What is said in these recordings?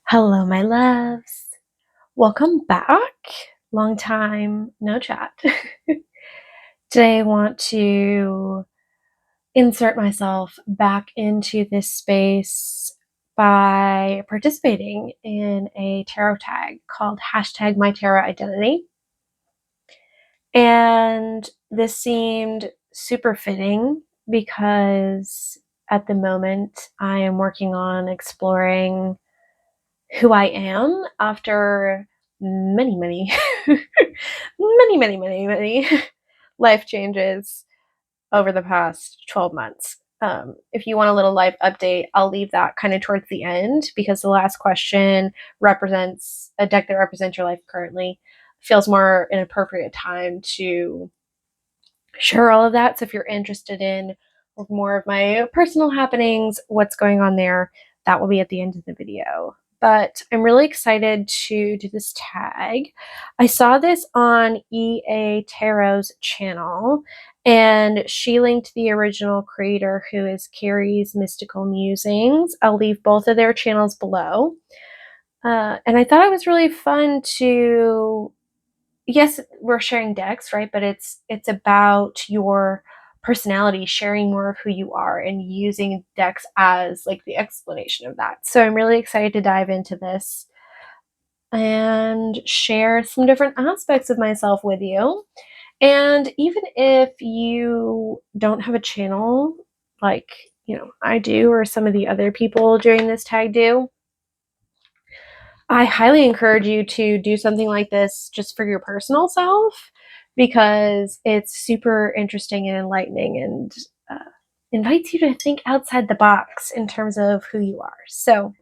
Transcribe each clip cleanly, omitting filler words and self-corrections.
Hello, my loves. Welcome back. Long time no chat. Today, I want to insert myself back into this space by participating in a tarot tag called #MyTarotIdentity. And this seemed super fitting because at the moment I am working on exploring who I am after many many life changes over the past 12 months. If you want a little life update, I'll leave that kind of towards the end because the last question represents a deck that represents your life currently. Feels more an appropriate time to share all of that. So if you're interested in more of my personal happenings, what's going on there, that will be at the end of the video. But I'm really excited to do this tag. I saw this on EA Tarot's channel, and she linked the original creator, who is Carrie's Mystical Musings. I'll leave both of their channels below. And I thought it was really fun to, yes, we're sharing decks, right? But it's about your personality, sharing more of who you are and using decks as like the explanation of that. So I'm really excited to dive into this and share some different aspects of myself with you. And even if you don't have a channel like, I do, or some of the other people during this tag do, I highly encourage you to do something like this just for your personal self because it's super interesting and enlightening and invites you to think outside the box in terms of who you are. So,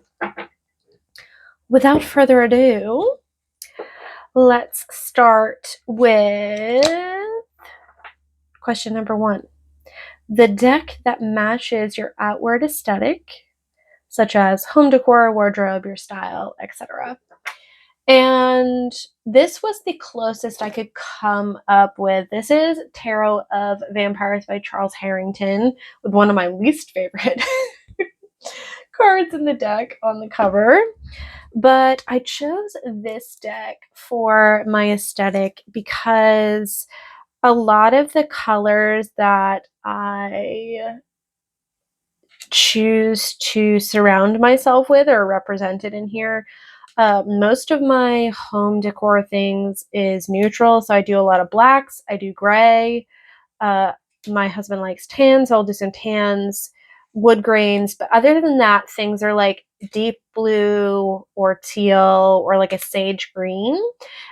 without further ado, let's start with question number 1. The deck that matches your outward aesthetic, such as home decor, wardrobe, your style, etc. And this was the closest I could come up with. This is Tarot of Vampires by Charles Harrington, with one of my least favorite cards in the deck on the cover. But I chose this deck for my aesthetic because a lot of the colors that I choose to surround myself with are represented in here. Most of my home decor things is neutral, so I do a lot of blacks, I do gray. My husband likes tans, so I'll do some tans, wood grains, but other than that, things are like deep blue or teal or like a sage green.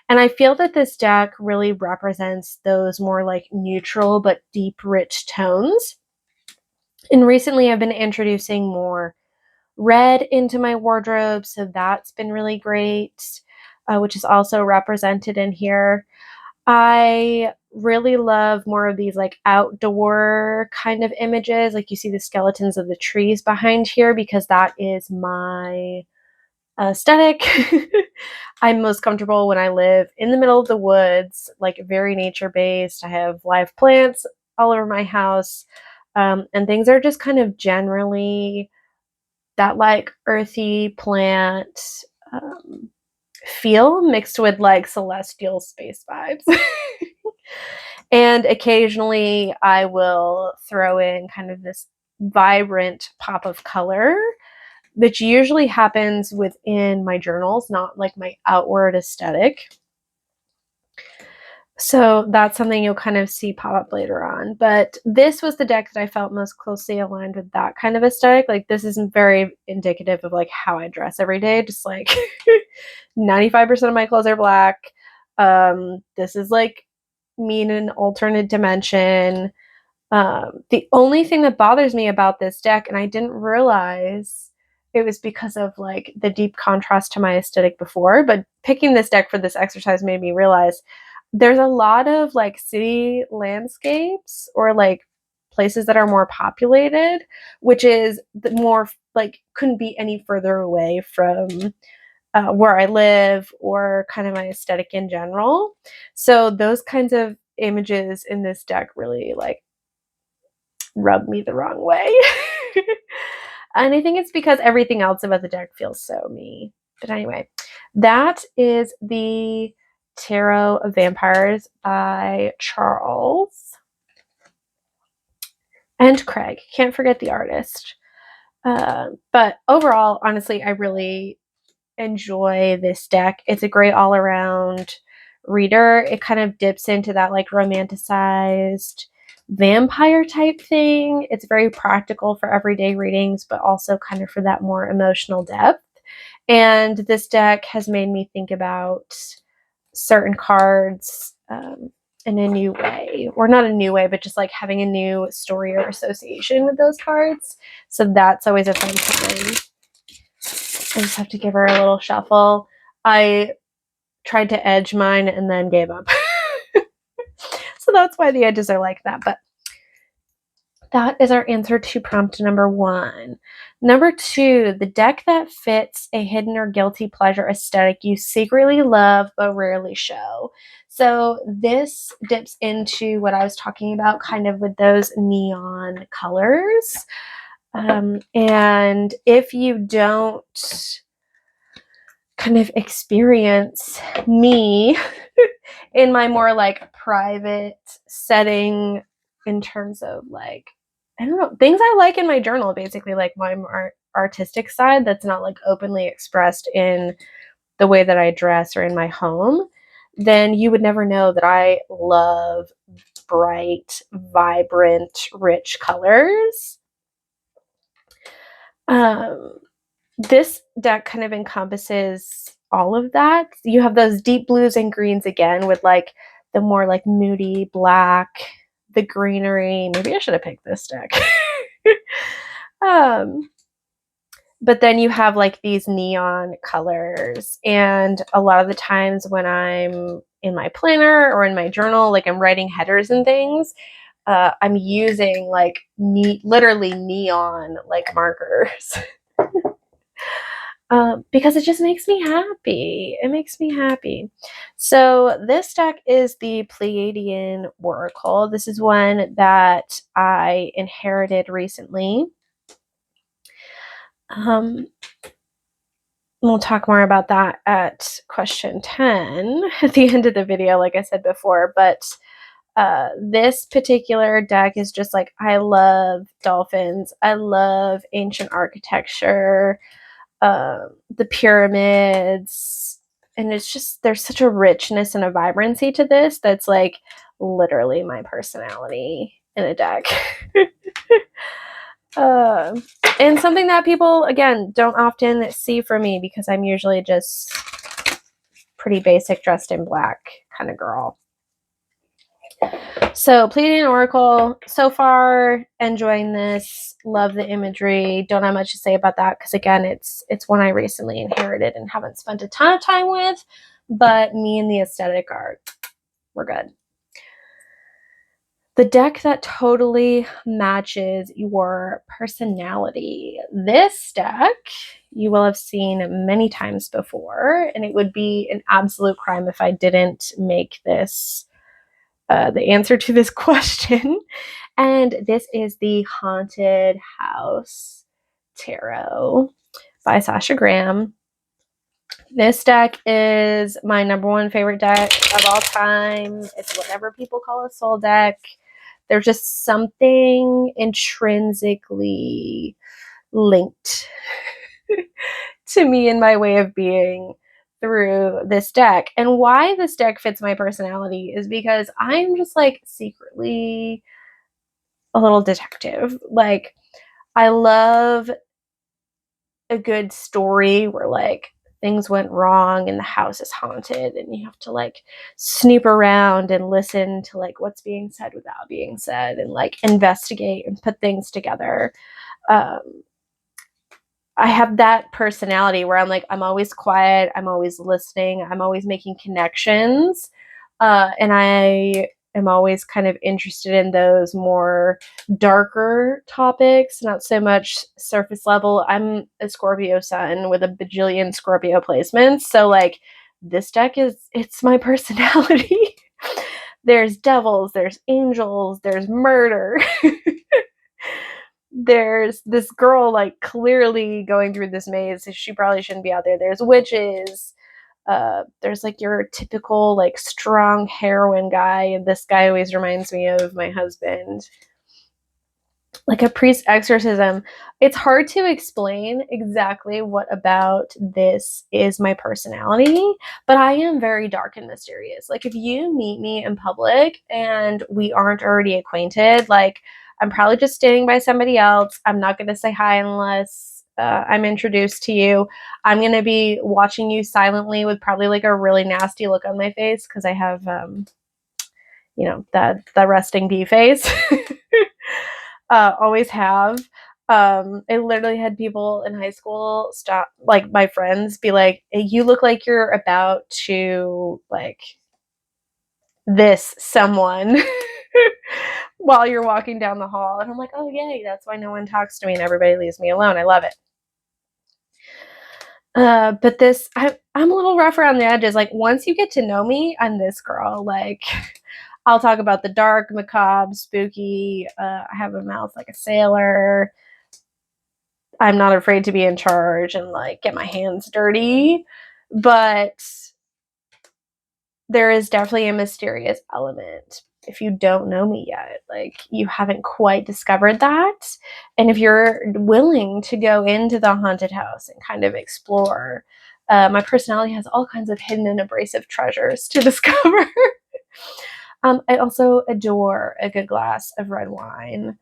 And I feel that this deck really represents those more like neutral but deep, rich tones. And recently I've been introducing more red into my wardrobe, so that's been really great, which is also represented in here. I really love more of these like outdoor kind of images, like you see the skeletons of the trees behind here, because that is my aesthetic. I'm most comfortable when I live in the middle of the woods, like very nature based. I have live plants all over my house, and things are just kind of generally that like earthy plant feel mixed with like celestial space vibes. And occasionally I will throw in kind of this vibrant pop of color, which usually happens within my journals, not like my outward aesthetic. So that's something you'll kind of see pop up later on. But this was the deck that I felt most closely aligned with that kind of aesthetic. Like, this isn't very indicative of like how I dress every day. Just like 95% of my clothes are black. This is like me in an alternate dimension. The only thing that bothers me about this deck, and I didn't realize it was because of like the deep contrast to my aesthetic before, but picking this deck for this exercise made me realize there's a lot of like city landscapes or like places that are more populated, which is the more like couldn't be any further away from where I live or kind of my aesthetic in general. So those kinds of images in this deck really like rub me the wrong way. And I think it's because everything else about the deck feels so me. But anyway, that is the Tarot of Vampires by Charles and Craig. Can't forget the artist. But overall, honestly, I really enjoy this deck. It's a great all around reader. It kind of dips into that like romanticized vampire type thing. It's very practical for everyday readings, but also kind of for that more emotional depth. And this deck has made me think about certain cards in a new way, or not a new way, but just like having a new story or association with those cards. So that's always a fun time. I just have to give her a little shuffle. I tried to edge mine and then gave up. So that's why the edges are like that. But that is our answer to prompt number 1. Number 2, the deck that fits a hidden or guilty pleasure aesthetic you secretly love but rarely show. So this dips into what I was talking about kind of with those neon colors. And if you don't kind of experience me in my more like private setting in terms of like, I don't know, things I like in my journal, basically like my artistic side that's not like openly expressed in the way that I dress or in my home, then you would never know that I love bright, vibrant, rich colors. This deck kind of encompasses all of that. You have those deep blues and greens again with like the more like moody black, the greenery. Maybe I should have picked this deck. But then you have like these neon colors, and a lot of the times when I'm in my planner or in my journal, like I'm writing headers and things, I'm using like literally neon like markers. Because it just makes me happy. It makes me happy. So this deck is the Pleiadian Oracle. This is one that I inherited recently. We'll talk more about that at question 10 at the end of the video, like I said before. But this particular deck is just like, I love dolphins. I love ancient architecture. The pyramids, and it's just there's such a richness and a vibrancy to this that's like literally my personality in a deck. And something that people again don't often see from me because I'm usually just pretty basic, dressed in black kind of girl. So Pleiadian Oracle, so far enjoying this, love the imagery, don't have much to say about that because again it's one I recently inherited and haven't spent a ton of time with, but me and the aesthetic art, we're good. The deck that totally matches your personality. This deck you will have seen many times before, and it would be an absolute crime if I didn't make this the answer to this question. And this is the Haunted House Tarot by Sasha Graham. This deck is my number 1 favorite deck of all time. It's whatever people call a soul deck. There's just something intrinsically linked to me and my way of being through this deck. And why this deck fits my personality is because I'm just like secretly a little detective. Like I love a good story where like things went wrong and the house is haunted and you have to like snoop around and listen to like what's being said without being said and like investigate and put things together. I have that personality where I'm like, I'm always quiet, I'm always listening, I'm always making connections, and I am always kind of interested in those more darker topics, not so much surface level. I'm a Scorpio sun with a bajillion Scorpio placements, so like this deck it's my personality. There's devils, there's angels, there's murder. there's this girl like clearly going through this maze. She probably shouldn't be out there. There's witches. There's like your typical like strong heroine guy, and this guy always reminds me of my husband. Like a priest exorcism. It's hard to explain exactly what about this is my personality, but I am very dark and mysterious. Like if you meet me in public and we aren't already acquainted, like I'm probably just standing by somebody else. I'm not going to say hi unless I'm introduced to you. I'm going to be watching you silently with probably like a really nasty look on my face because I have, that resting bee face. Always have. I literally had people in high school stop, like my friends, be like, hey, "You look like you're about to like this someone while you're walking down the hall," and I'm like, "Oh yay, that's why no one talks to me and everybody leaves me alone. I love it." But I'm a little rough around the edges. Like once you get to know me, I'm this girl. Like I'll talk about the dark, macabre, spooky. I have a mouth like a sailor. I'm not afraid to be in charge and like get my hands dirty, but there is definitely a mysterious element if you don't know me yet. Like you haven't quite discovered that. And if you're willing to go into the haunted house and kind of explore, my personality has all kinds of hidden and abrasive treasures to discover. I also adore a good glass of red wine.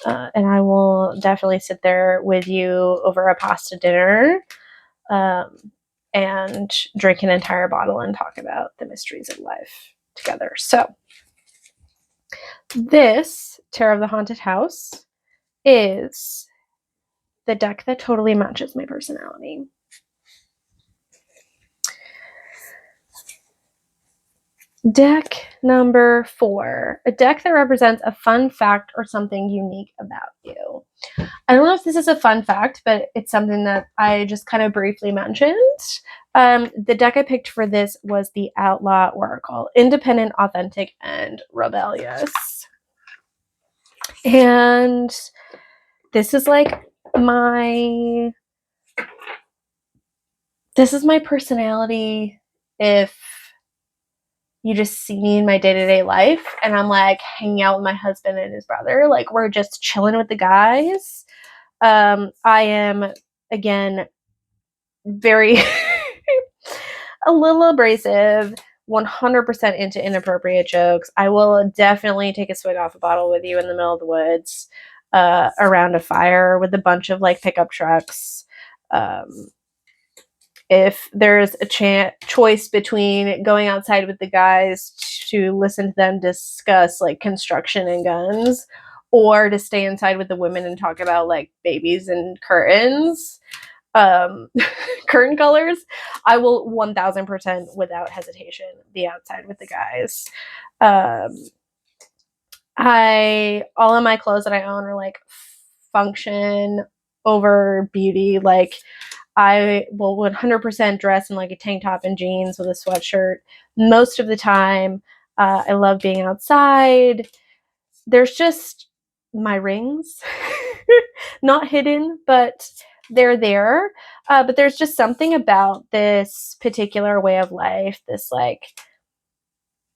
And I will definitely sit there with you over a pasta dinner and drink an entire bottle and talk about the mysteries of life together. So, this Terror of the Haunted House is the deck that totally matches my personality. Deck number 4, a deck that represents a fun fact or something unique about you. I don't know if this is a fun fact, but it's something that I just kind of briefly mentioned. The deck I picked for this was the Outlaw Oracle, independent, authentic, and rebellious. And this is like my personality if you just see me in my day-to-day life and I'm like hanging out with my husband and his brother, like we're just chilling with the guys. I am again very a little abrasive, 100% into inappropriate jokes. I will definitely take a swig off a bottle with you in the middle of the woods, around a fire with a bunch of like pickup trucks. If there's a choice between going outside with the guys to listen to them discuss like construction and guns, or to stay inside with the women and talk about like babies and curtains, curtain colors, I will 1000% without hesitation be outside with the guys. All of my clothes that I own are like function over beauty. Like I will 100% dress in like a tank top and jeans with a sweatshirt most of the time. I love being outside. There's just my rings, not hidden, but they're there. But there's just something about this particular way of life, this like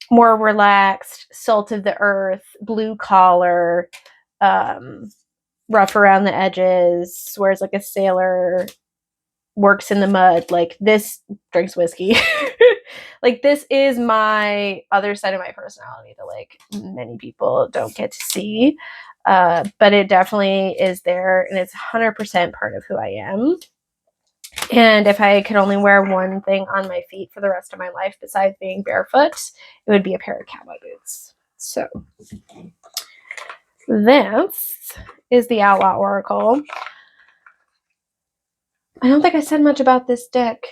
more relaxed, salt of the earth, blue collar, rough around the edges, wears like a sailor, works in the mud. Like this, drinks whiskey. Like this is my other side of my personality that like many people don't get to see. But it definitely is there, and it's 100% part of who I am. And if I could only wear one thing on my feet for the rest of my life besides being barefoot, it would be a pair of cowboy boots. So this is the Outlaw Oracle. I don't think I said much about this deck.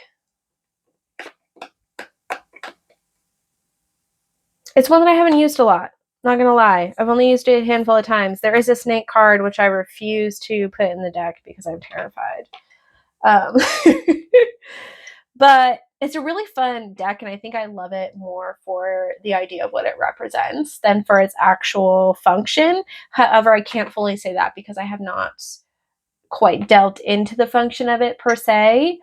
It's one that I haven't used a lot. Not gonna lie. I've only used it a handful of times. There is a snake card, which I refuse to put in the deck because I'm terrified. But it's a really fun deck, and I think I love it more for the idea of what it represents than for its actual function. However, I can't fully say that because I have not quite delved into the function of it per se.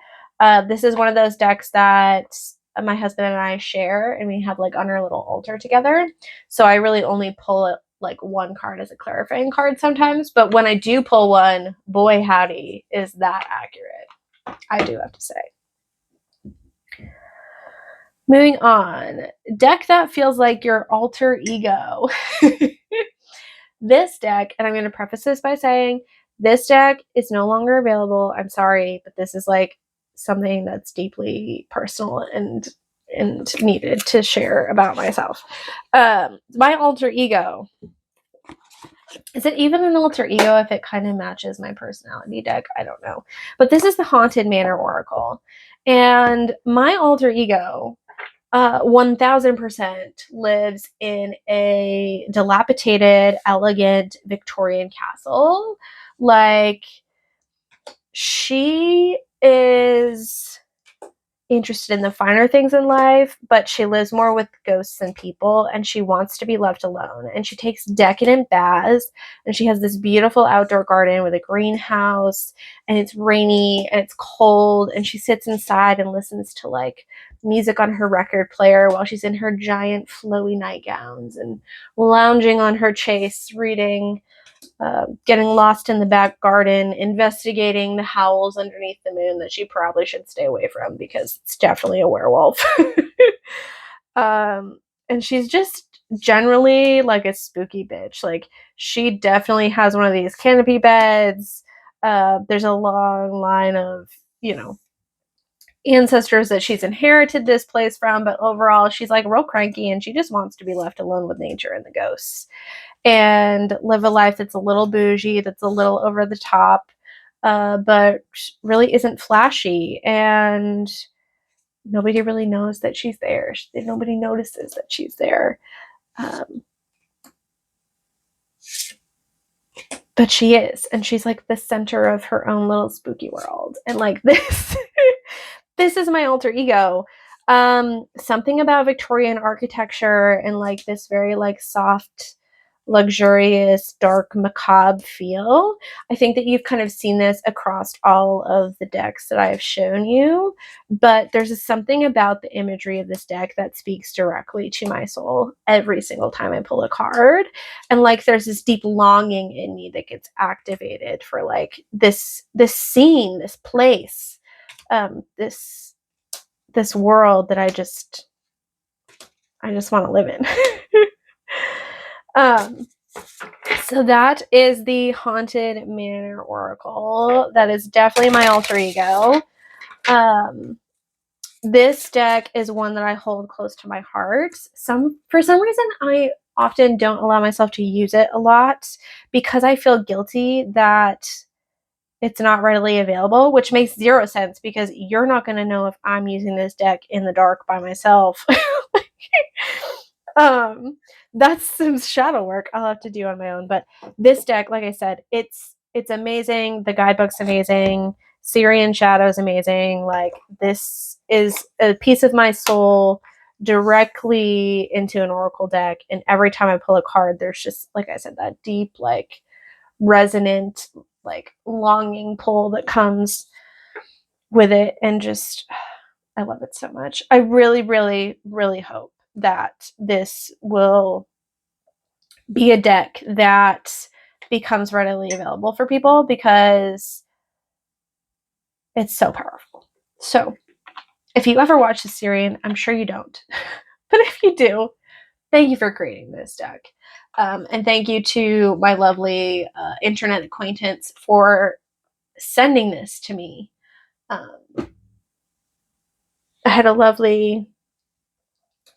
This is one of those decks that my husband and I share, and we have like on our little altar together. So I really only pull it like one card as a clarifying card sometimes. But when I do pull one, boy howdy, is that accurate. I do have to say. Moving on, deck that feels like your alter ego. This deck, and I'm going to preface this by saying this deck is no longer available. I'm sorry, but this is like something that's deeply personal and needed to share about myself. My alter ego. Is it even an alter ego if it kind of matches my personality deck? I don't know. But this is the Haunted Manor Oracle. And my alter ego 1000% lives in a dilapidated, elegant Victorian castle. Like, she is interested in the finer things in life, but she lives more with ghosts than people, and she wants to be left alone. And she takes decadent baths, and she has this beautiful outdoor garden with a greenhouse, and it's rainy and it's cold, and she sits inside and listens to like music on her record player while she's in her giant flowy nightgowns and lounging on her chaise, reading getting lost in the back garden, investigating the howls underneath the moon that she probably should stay away from because it's definitely a werewolf. And she's just generally like a spooky bitch. Like, she definitely has one of these canopy beds. There's a long line of, ancestors that she's inherited this place from, but overall she's like real cranky and she just wants to be left alone with nature and the ghosts and live a life that's a little bougie, that's a little over the top, but really isn't flashy, and nobody really knows that she's there. Nobody notices that she's there. But she is, and she's like the center of her own little spooky world. And like this, this is my alter ego. Something about Victorian architecture and like this very like soft, luxurious, dark, macabre feel. I think that you've kind of seen this across all of the decks that I've shown you, but there's something about the imagery of this deck that speaks directly to my soul every single time I pull a card. And like there's this deep longing in me that gets activated for like this scene, this place, this world that I just want to live in. So that is the Haunted Manor Oracle. That is definitely my alter ego. This deck is one that I hold close to my heart. For some reason, I often don't allow myself to use it a lot because I feel guilty that it's not readily available, which makes zero sense because you're not going to know if I'm using this deck in the dark by myself. That's some shadow work I'll have to do on my own. But this deck, like I said, it's amazing. The guidebook's amazing. Syrian Shadow's amazing. Like, this is a piece of my soul directly into an oracle deck. And every time I pull a card, there's just, like I said, that deep, like, resonant, like, longing pull that comes with it. And just, I love it so much. I really, really, really hope that this will be a deck that becomes readily available for people because it's so powerful. So if you ever watch the Syrian, I'm sure you don't, but if you do, thank you for creating this deck. And thank you to my lovely internet acquaintance for sending this to me. I had a lovely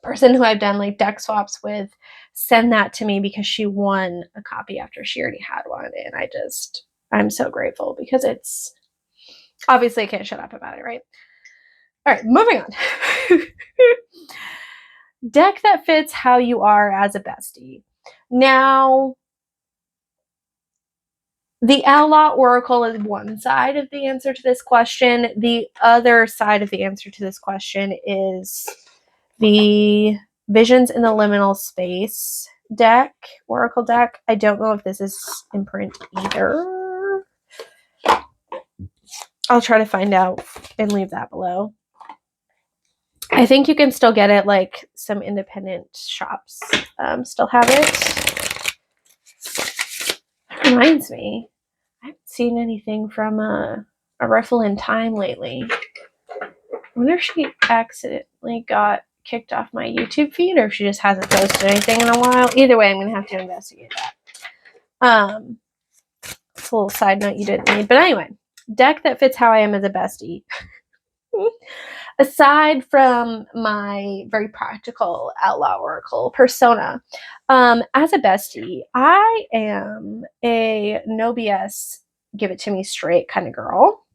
person who I've done like deck swaps with send that to me because she won a copy after she already had one. And I'm so grateful because it's obviously I can't shut up about it, right? All right, moving on. Deck that fits how you are as a bestie. Now, The Outlaw Oracle is one side of the answer to this question. The other side of the answer to this question is the Visions in the Liminal Space deck, Oracle deck. I don't know if this is in print either. I'll try to find out and leave that below. I think you can still get it, like some independent shops still have it. Reminds me, I haven't seen anything from a Riffle in Time lately. I wonder if she accidentally got kicked off my YouTube feed or if she just hasn't posted anything in a while. Either way, I'm going to have to investigate that. It's a little side note you didn't need. But anyway, deck that fits how I am as a bestie. Aside from my very practical Outlaw Oracle persona, as a bestie, I am a no BS, give it to me straight kind of girl.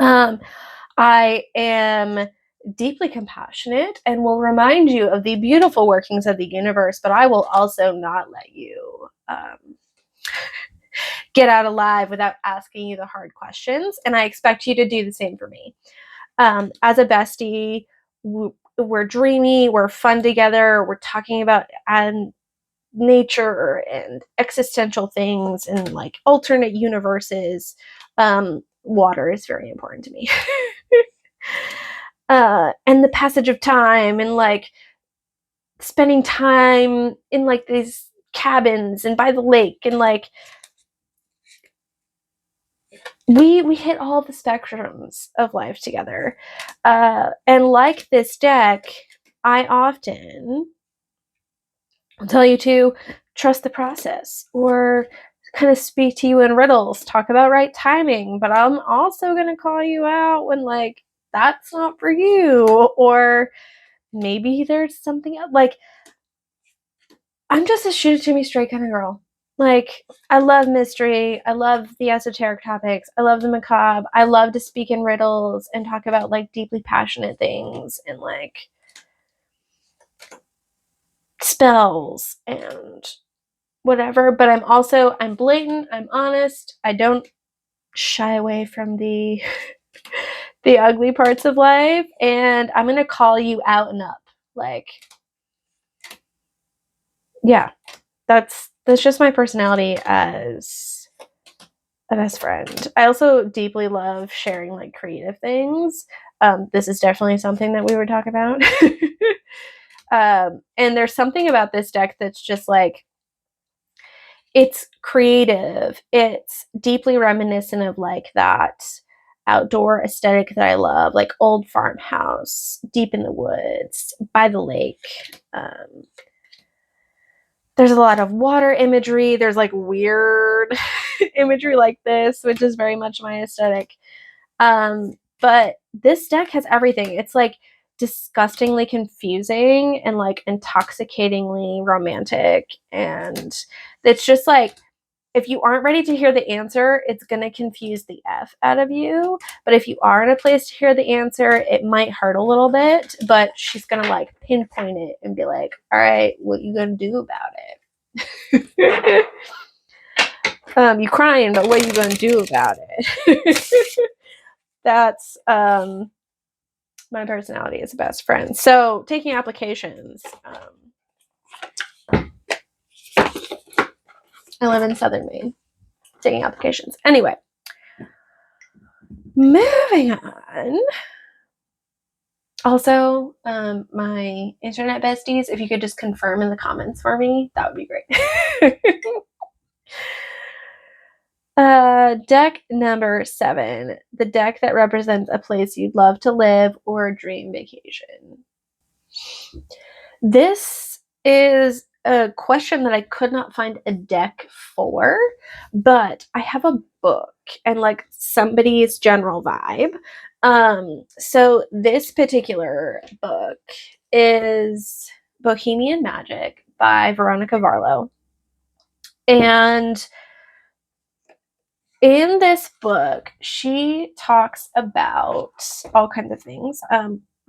I am deeply compassionate and will remind you of the beautiful workings of the universe, but I will also not let you get out alive without asking you the hard questions, and I expect you to do the same for me. As a bestie, we're dreamy, we're fun together, we're talking about nature and existential things and like alternate universes. Water is very important to me. And the passage of time and like spending time in like these cabins and by the lake and like we hit all the spectrums of life together. And like this deck, I often tell you to trust the process or kind of speak to you in riddles, talk about right timing, but I'm also going to call you out when like that's not for you, or maybe there's something else. Like, I'm just a shoot it to me straight kind of girl. Like, I love mystery. I love the esoteric topics. I love the macabre. I love to speak in riddles and talk about like deeply passionate things and like spells and whatever. But I'm blatant. I'm honest. I don't shy away from the the ugly parts of life, and I'm going to call you out and up. Like, yeah, that's just my personality as a best friend. I also deeply love sharing like creative things. This is definitely something that we would talk about. And there's something about this deck that's just like, it's creative. It's deeply reminiscent of like that outdoor aesthetic that I love, like old farmhouse, deep in the woods, by the lake. There's a lot of water imagery. There's like weird imagery like this, which is very much my aesthetic. But this deck has everything. It's like disgustingly confusing and like intoxicatingly romantic. And it's just like, if you aren't ready to hear the answer, it's going to confuse the F out of you. But if you are in a place to hear the answer, it might hurt a little bit, but she's going to like pinpoint it and be like, all right, what you going to do about it? You crying, but what are you going to do about it? That's my personality as a best friend. So taking applications. I live in Southern Maine. Taking applications. Anyway, moving on. Also, my internet besties, if you could just confirm in the comments for me, that would be great. Deck number 7, the deck that represents a place you'd love to live or a dream vacation. This is a question that I could not find a deck for, but I have a book and like somebody's general vibe. So this particular book is Bohemian Magic by Veronica Varlow. And in this book, she talks about all kinds of things.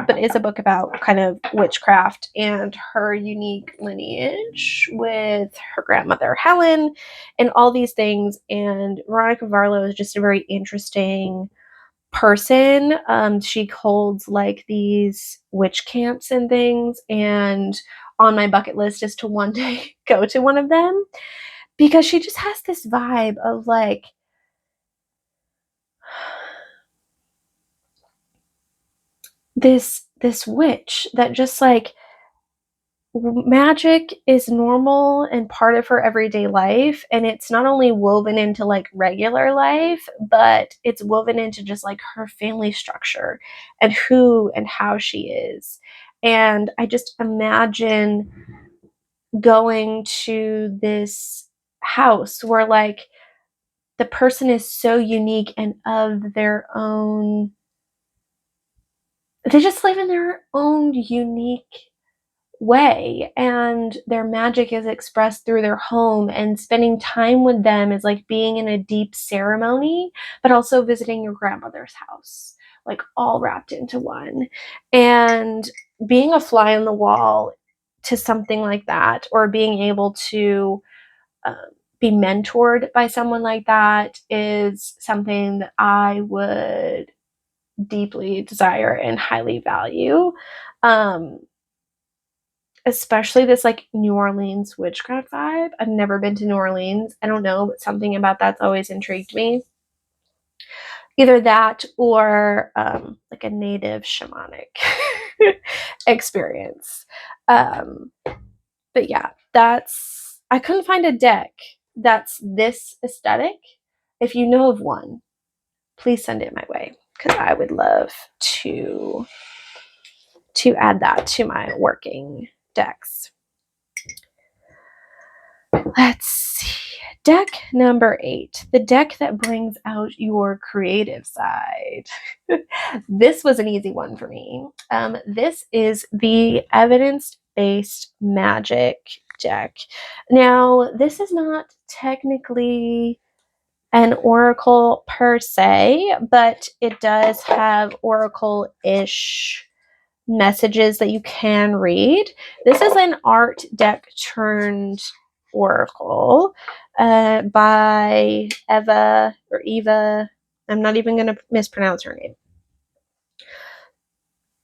but is a book about kind of witchcraft and her unique lineage with her grandmother Helen and all these things. And Veronica Varlow is just a very interesting person. She holds like these witch camps and things, and on my bucket list is to one day go to one of them, because she just has this vibe of like this witch that just like magic is normal and part of her everyday life, and it's not only woven into like regular life, but it's woven into just like her family structure and who and how she is. And I just imagine going to this house where like the person is so unique and of their own, they just live in their own unique way, and their magic is expressed through their home, and spending time with them is like being in a deep ceremony, but also visiting your grandmother's house, like all wrapped into one. And being a fly on the wall to something like that, or being able to um, be mentored by someone like that, is something that I would deeply desire and highly value. Um, Especially this like New Orleans witchcraft vibe. I've never been to New Orleans. I don't know, but something about that's always intrigued me. Either that or like a native shamanic experience. But yeah, I couldn't find a deck that's this aesthetic. If you know of one, please send it my way, because I would love to add that to my working decks. Let's see. Deck number 8, the deck that brings out your creative side. This was an easy one for me. This is the evidence-based magic deck. Now, this is not technically an oracle per se, but it does have oracle-ish messages that you can read. This is an art deck turned oracle by Eva. I'm not even going to mispronounce her name.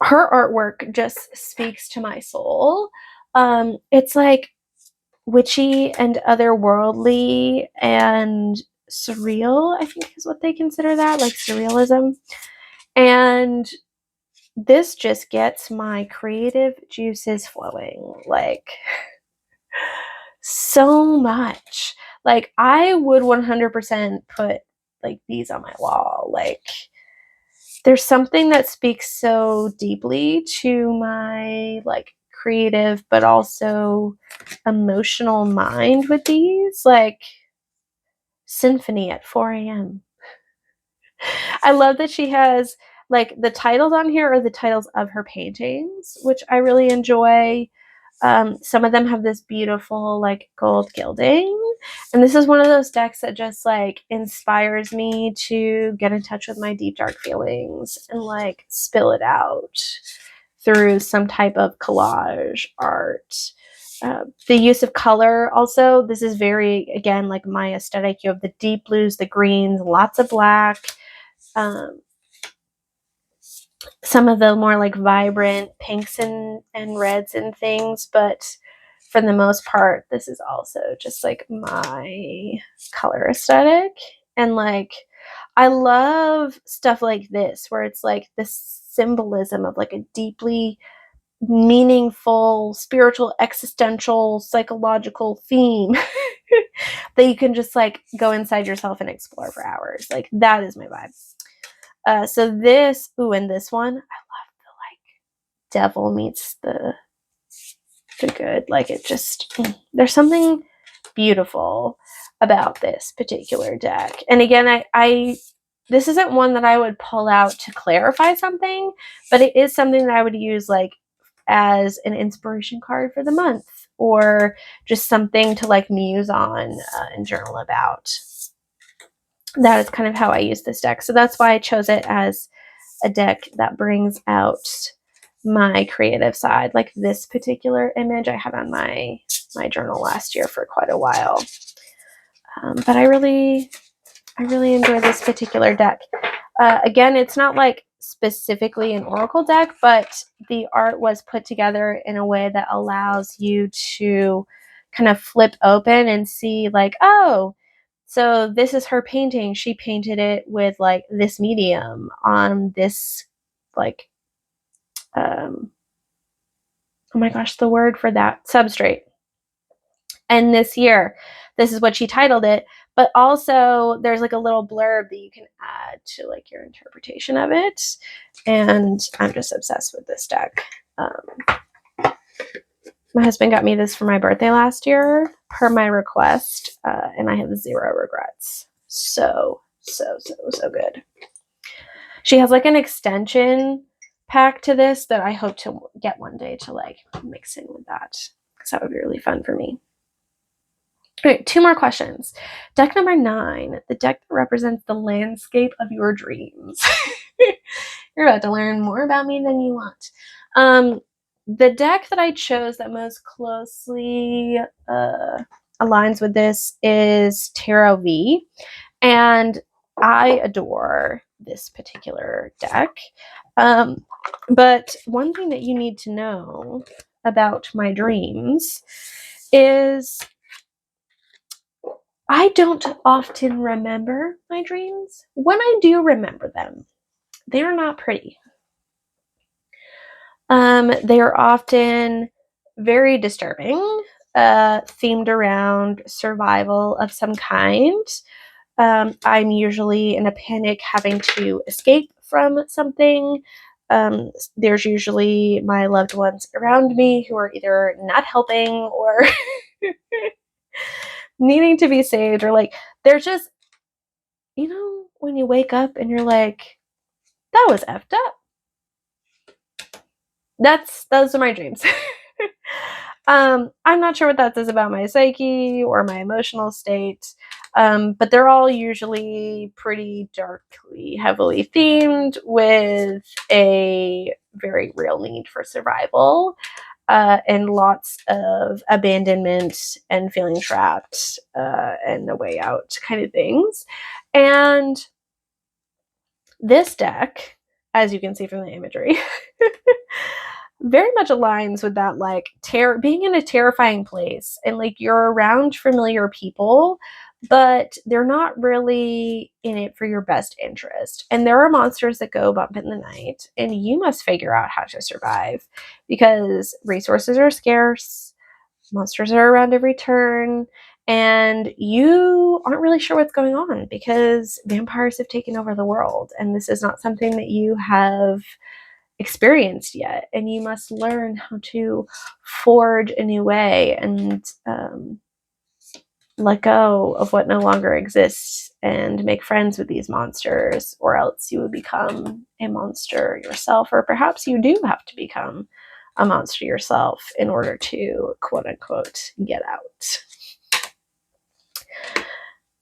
Her artwork just speaks to my soul. It's like witchy and otherworldly and surreal, I think is what they consider that, like surrealism. And this just gets my creative juices flowing, like so much. Like I would 100% put like these on my wall. Like there's something that speaks so deeply to my like creative but also emotional mind with these, like symphony at 4 a.m. I love that she has like the titles on here are the titles of her paintings, which I really enjoy. Some of them have this beautiful like gold gilding, and this is one of those decks that just like inspires me to get in touch with my deep dark feelings and like spill it out through some type of collage art. The use of color also, this is very, again, like my aesthetic. You have the deep blues, the greens, lots of black, some of the more like vibrant pinks and reds and things, but for the most part, this is also just like my color aesthetic. And like I love stuff like this where it's like the symbolism of like a deeply meaningful, spiritual, existential, psychological theme that you can just like go inside yourself and explore for hours. Like that is my vibe. So this, and this one, I love the like devil meets the good. Like it just, there's something beautiful about this particular deck. And again, I this isn't one that I would pull out to clarify something, but it is something that I would use like as an inspiration card for the month, or just something to like muse on and journal about. That is kind of how I use this deck. So that's why I chose it as a deck that brings out my creative side. Like this particular image I had on my journal last year for quite a while. But I really enjoy this particular deck. Again, it's not like specifically an oracle deck, but the art was put together in a way that allows you to kind of flip open and see like, oh, so this is her painting. She painted it with like this medium on this like, oh my gosh, the word for that, substrate. And this year, this is what she titled it. But also there's like a little blurb that you can add to like your interpretation of it. And I'm just obsessed with this deck. My husband got me this for my birthday last year per my request. And I have zero regrets. So good. She has like an extension pack to this that I hope to get one day to like mix in with that, because that would be really fun for me. All right, 2 more questions. Deck number 9, the deck that represents the landscape of your dreams. You're about to learn more about me than you want. The deck that I chose that most closely aligns with this is Tarot V, and I adore this particular deck. But one thing that you need to know about my dreams is I don't often remember my dreams. When I do remember them, they are not pretty. They are often very disturbing, themed around survival of some kind. I'm usually in a panic having to escape from something. There's usually my loved ones around me who are either not helping or needing to be saved, or like there's just, you know, when you wake up and you're like, that was effed up. Those are my dreams. I'm not sure what that says about my psyche or my emotional state, but they're all usually pretty darkly, heavily themed with a very real need for survival, and lots of abandonment and feeling trapped, and a way out kind of things. And this deck, as you can see from the imagery, very much aligns with that, like being in a terrifying place, and like you're around familiar people, but they're not really in it for your best interest. And there are monsters that go bump in the night, and you must figure out how to survive because resources are scarce, monsters are around every turn, and you aren't really sure what's going on because vampires have taken over the world, and this is not something that you have experienced yet, and you must learn how to forge a new way and let go of what no longer exists and make friends with these monsters, or else you would become a monster yourself, or perhaps you do have to become a monster yourself in order to quote unquote get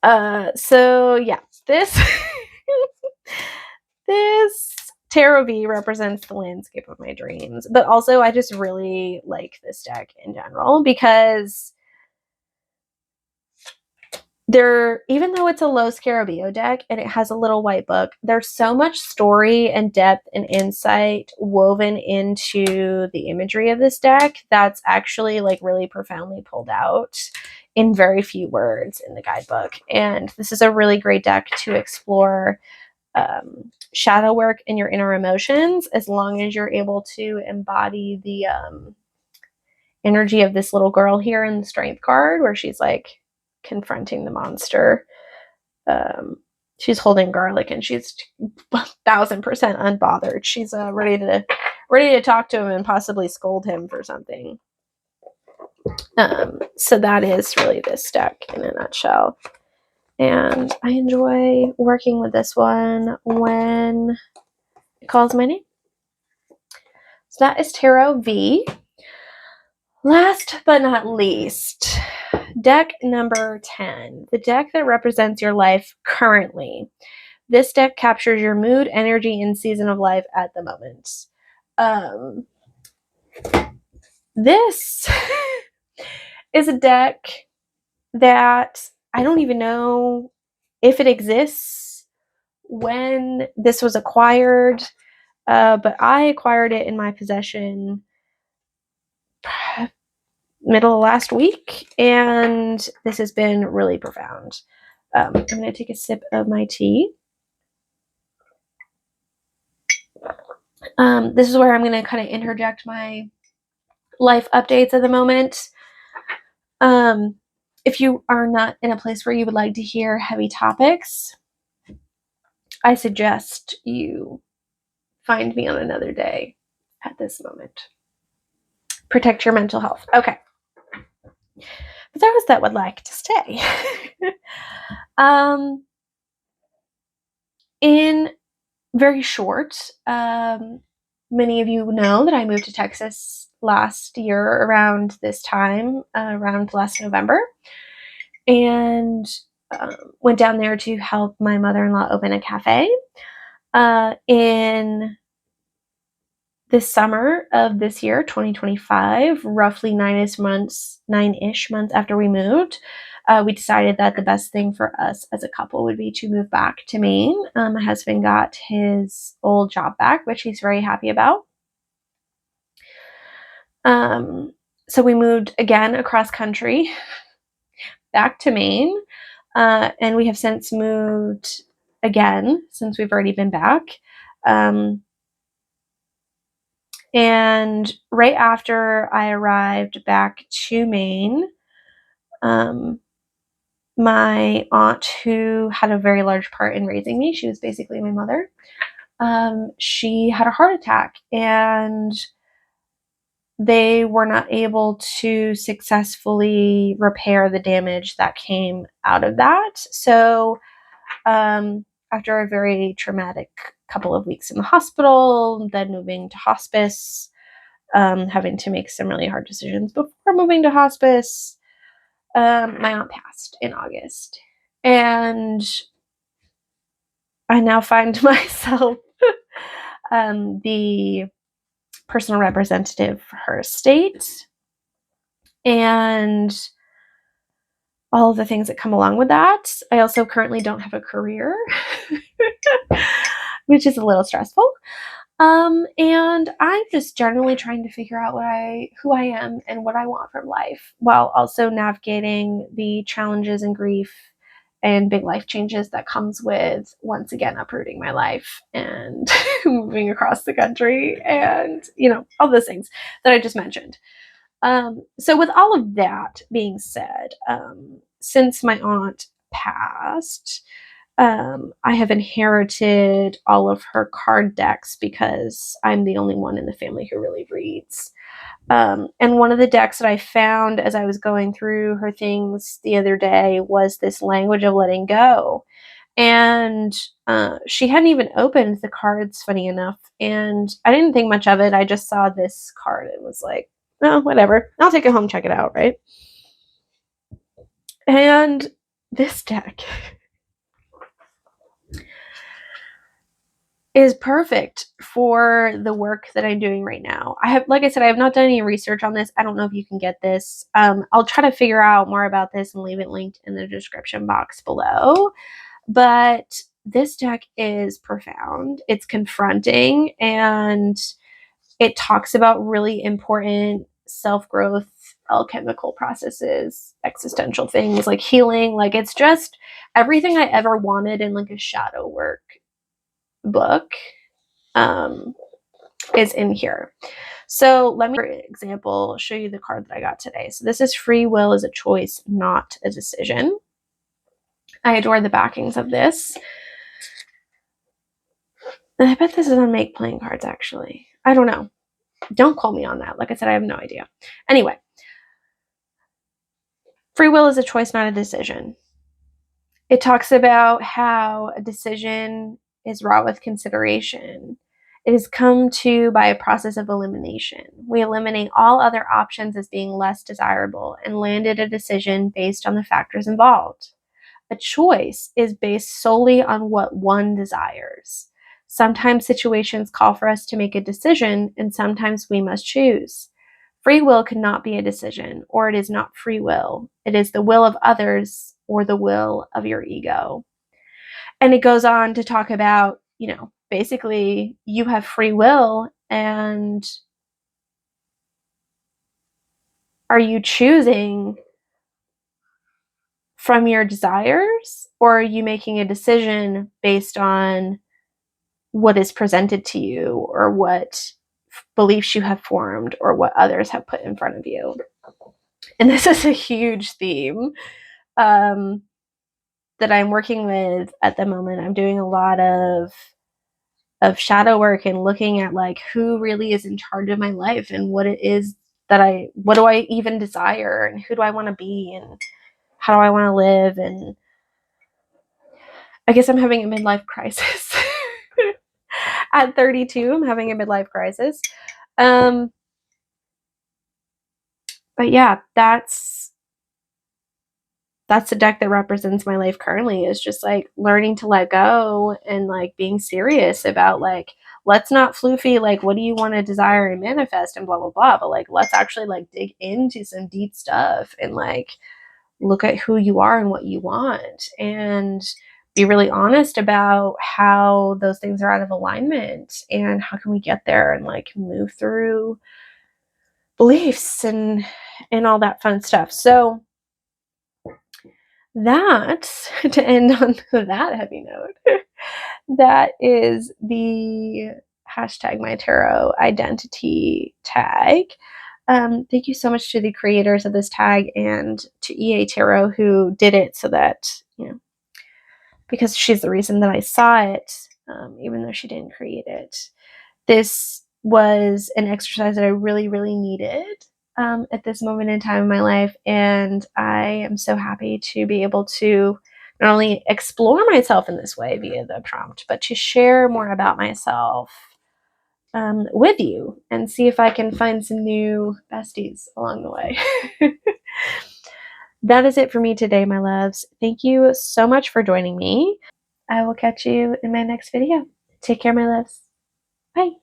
out. So yeah, this this Tarot V represents the landscape of my dreams, but also I just really like this deck in general because even though it's a low Scarabeo deck and it has a little white book, there's so much story and depth and insight woven into the imagery of this deck that's actually like really profoundly pulled out in very few words in the guidebook. And this is a really great deck to explore shadow work in your inner emotions, as long as you're able to embody the energy of this little girl here in the strength card, where she's like confronting the monster. She's holding garlic and she's 1000% unbothered. She's ready to talk to him and possibly scold him for something. So that is really this deck in a nutshell. And I enjoy working with this one when it calls my name. So that is Tarot V. Last but not least, deck number 10, the deck that represents your life currently. This deck captures your mood, energy, and season of life at the moment. This is a deck that I don't even know if it exists, when this was acquired, but I acquired it in my possession middle of last week, and this has been really profound. I'm going to take a sip of my tea. This is where I'm going to kind of interject my life updates at the moment. If you are not in a place where you would like to hear heavy topics, I suggest you find me on another day at this moment. Protect your mental health. Okay. For those that would like to stay. In very short, many of you know that I moved to Texas last year around this time, around last November, and went down there to help my mother-in-law open a cafe. In this summer of this year, 2025, roughly 9-ish months after we moved, we decided that the best thing for us as a couple would be to move back to Maine. My husband got his old job back, which he's very happy about. So we moved again across country back to Maine, and we have since moved again since we've already been back. And right after I arrived back to Maine, my aunt, who had a very large part in raising me, she was basically my mother, she had a heart attack, and they were not able to successfully repair the damage that came out of that. So after a very traumatic couple of weeks in the hospital, then moving to hospice, having to make some really hard decisions before moving to hospice, my aunt passed in August. And I now find myself the personal representative for her estate and all of the things that come along with that. I also currently don't have a career, which is a little stressful. And I'm just generally trying to figure out who I am and what I want from life, while also navigating the challenges and grief and big life changes that comes with, once again, uprooting my life and moving across the country and, all those things that I just mentioned. So with all of that being said, since my aunt passed, I have inherited all of her card decks because I'm the only one in the family who really reads. And one of the decks that I found as I was going through her things the other day was this language of letting go. And she hadn't even opened the cards, funny enough. And I didn't think much of it. I just saw this card and was like, oh, whatever. I'll take it home, check it out, right? And this deck is perfect for the work that I'm doing right now. Like I said, I have not done any research on this. I don't know if you can get this. I'll try to figure out more about this and leave it linked in the description box below. But this deck is profound. It's confronting, and it talks about really important self-growth, alchemical processes, existential things like healing. Like, it's just everything I ever wanted in like a shadow work book is in here. So let me, for example, show you the card that I got today. So this is Free Will is a Choice, Not a Decision. I adore the backings of this. And I bet this is on Make playing cards, actually. I don't know. Don't call me on that. Like I said, I have no idea. Anyway, free will is a choice, not a decision. It talks about how a decision is wrought with consideration. It is come to by a process of elimination. We eliminate all other options as being less desirable and landed a decision based on the factors involved. A choice is based solely on what one desires. Sometimes situations call for us to make a decision, and sometimes we must choose. Free will cannot be a decision, or it is not free will. It is the will of others or the will of your ego. And it goes on to talk about, basically you have free will, and are you choosing from your desires, or are you making a decision based on what is presented to you, or what beliefs you have formed, or what others have put in front of you? And this is a huge theme um, that I'm working with at the moment. I'm doing a lot of shadow work and looking at like who really is in charge of my life, and what it is what do I even desire, and who do I want to be, and how do I want to live. And I guess I'm having a midlife crisis. At 32, I'm having a midlife crisis. But yeah, that's the deck that represents my life currently, is just like learning to let go, and like being serious about like, let's not floofy like what do you want to desire and manifest and blah blah blah, but like let's actually like dig into some deep stuff, and like look at who you are and what you want, and be really honest about how those things are out of alignment, and how can we get there, and like move through beliefs and all that fun stuff. So that, to end on that heavy note, that is the hashtag my tarot identity tag. Thank you so much to the creators of this tag, and to EA Tarot, who did it so that, because she's the reason that I saw it, even though she didn't create it. This was an exercise that I really, really needed at this moment in time in my life. And I am so happy to be able to not only explore myself in this way via the prompt, but to share more about myself with you, and see if I can find some new besties along the way. That is it for me today, my loves. Thank you so much for joining me. I will catch you in my next video. Take care, my loves. Bye.